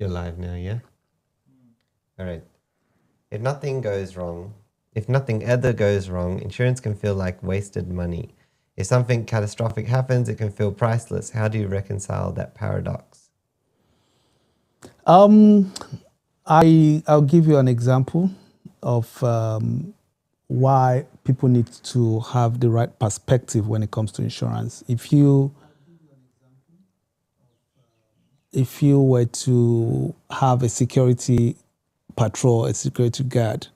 You're live now, yeah? All right. If nothing ever goes wrong, insurance can feel like wasted money. If something catastrophic happens, it can feel priceless. How do you reconcile that paradox? I'll give you an example of why people need to have the right perspective when it comes to insurance. If you were to have a security patrol, a security guard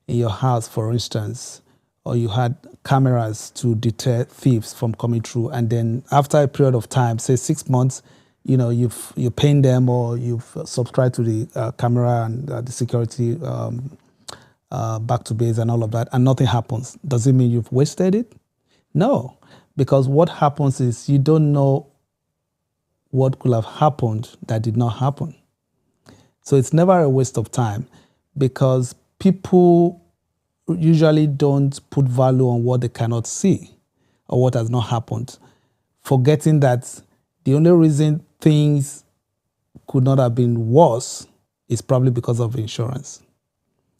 in your house, for instance, or you had cameras to deter thieves from coming through, and then after a period of time, say 6 months, you're paying them or you've subscribed to the camera and the security back to base and all of that, and nothing happens. Does it mean you've wasted it? No, because what happens is you don't know what could have happened that did not happen. So it's never a waste of time, because people usually don't put value on what they cannot see or what has not happened, forgetting that the only reason things could not have been worse is probably because of insurance.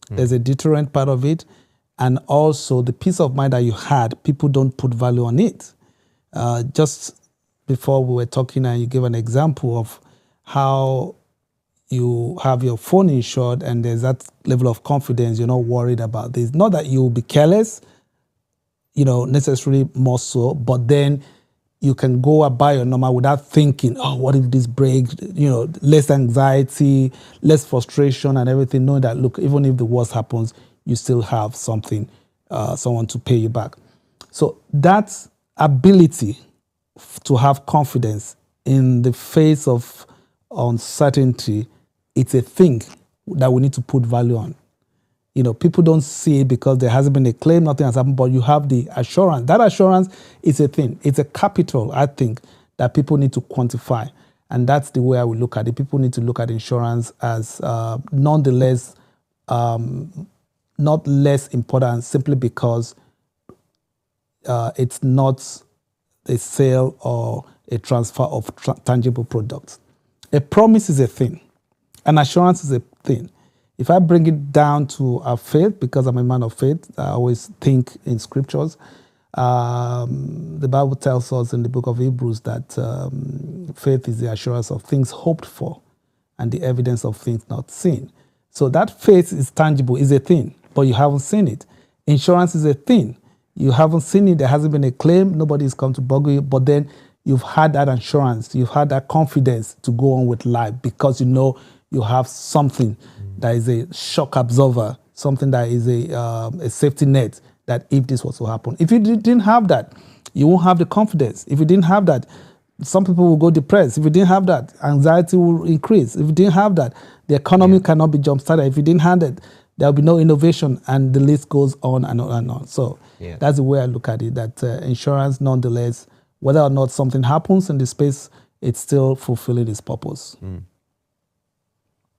There's a deterrent part of it, and also the peace of mind that you had, people don't put value on it. Just before we were talking, and you gave an example of how you have your phone insured and there's that level of confidence, you're not worried about this. Not that you'll be careless, necessarily more so, but then you can go and buy your normal without thinking, oh, what if this breaks? Less anxiety, less frustration and everything, knowing that, look, even if the worst happens, you still have something, someone to pay you back. So that ability to have confidence in the face of uncertainty, it's a thing that we need to put value on. People don't see it because there hasn't been a claim, nothing has happened, but you have the assurance. That assurance is a thing. It's a capital, I think, that people need to quantify. And that's the way I would look at it. People need to look at insurance as nonetheless not less important, simply because it's not a sale or a transfer of tangible products. A promise is a thing. An assurance is a thing. If I bring it down to our faith, because I'm a man of faith, I always think in scriptures. The Bible tells us in the book of Hebrews that faith is the assurance of things hoped for and the evidence of things not seen. So that faith is tangible, is a thing, but you haven't seen it. Insurance is a thing. You haven't seen it. There hasn't been a claim. Nobody's come to bug you, but then you've had that assurance. You've had that confidence to go on with life because you have something that is a shock absorber, something that is a safety net, that if this was to happen. If you didn't have that, you won't have the confidence. If you didn't have that, some people will go depressed. If you didn't have that, anxiety will increase. If you didn't have that, the economy cannot be jump-started. If you didn't have it, there will be no innovation, and the list goes on and on and on. So that's the way I look at it, that insurance, nonetheless, whether or not something happens in the space, it's still fulfilling its purpose.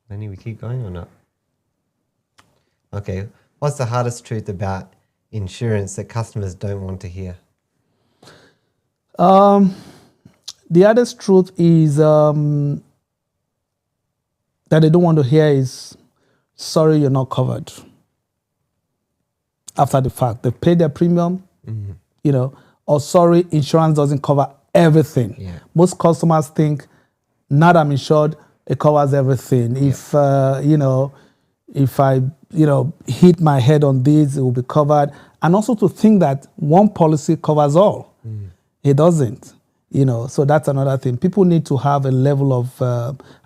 Lenny, we keep going or not? Okay. What's the hardest truth about insurance that customers don't want to hear? The hardest truth is that they don't want to hear is, sorry, you're not covered. After the fact, they've paid their premium, or sorry, insurance doesn't cover everything. Yeah. Most customers think, now that I'm insured, it covers everything. If if I hit my head on this, it will be covered. And also to think that one policy covers all. It doesn't. So that's another thing. People need to have a level of,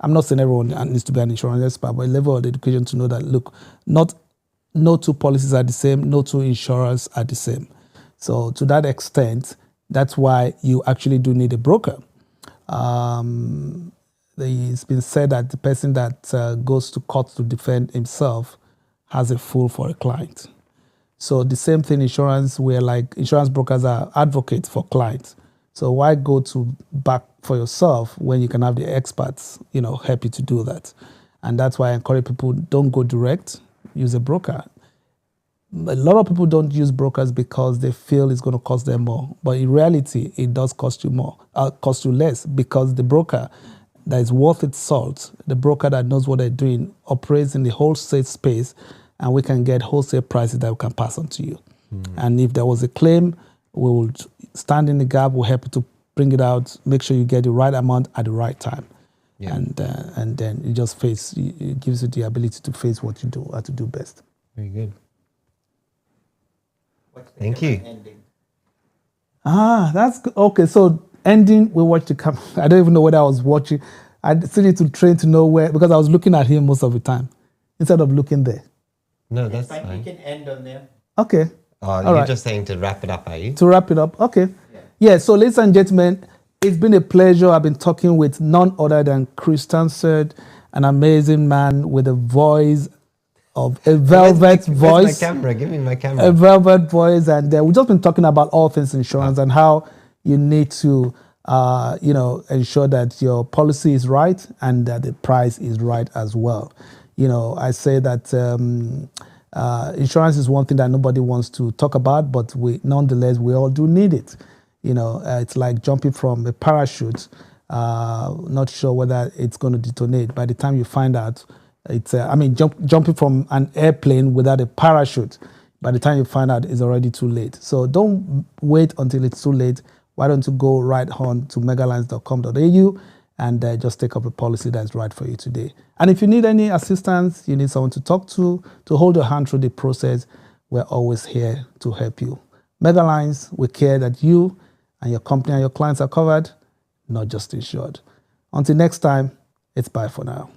I'm not saying everyone needs to be an insurance expert, but a level of education to know that, look, no two policies are the same, no two insurers are the same. So to that extent, that's why you actually do need a broker. It's been said that the person that goes to court to defend himself has a fool for a client. So the same thing insurance, where like insurance brokers are advocates for clients. So why go to back for yourself when you can have the experts, help you to do that? And that's why I encourage people, don't go direct, use a broker. A lot of people don't use brokers because they feel it's going to cost them more. But in reality, it does cost you more, cost you less, because the broker that is worth its salt, the broker that knows what they're doing, operates in the wholesale space, and we can get wholesale prices that we can pass on to you. And if there was a claim, we will stand in the gap. We'll help you to bring it out, make sure you get the right amount at the right time. Yeah. And then you just face, it gives you the ability to face what you do, how to do best. Very good. Thank you. That's good. Okay. So ending, we watched the camera. I don't even know whether I was watching. I still need to train to know where, because I was looking at him most of the time instead of looking there. No, that's fine. You can end on there. Okay. You're right. Just saying to wrap it up, are you? To wrap it up. Okay. Yeah. So ladies and gentlemen, it's been a pleasure. I've been talking with none other than Chris Stansford, an amazing man with a voice of a velvet voice. Where's my camera? Give me my camera. A velvet voice. And we've just been talking about all things insurance and how you need to, ensure that your policy is right and that the price is right as well. I say that insurance is one thing that nobody wants to talk about, but nonetheless, we all do need it. It's like jumping from a parachute, not sure whether it's going to detonate. By the time you find out, jumping from an airplane without a parachute, by the time you find out, it's already too late. So don't wait until it's too late. Why don't you go right on to megalines.com.au and just take up a policy that's right for you today. And if you need any assistance, you need someone to talk to hold your hand through the process, we're always here to help you. Megalines, we care that you and your company and your clients are covered, not just insured. Until next time, it's bye for now.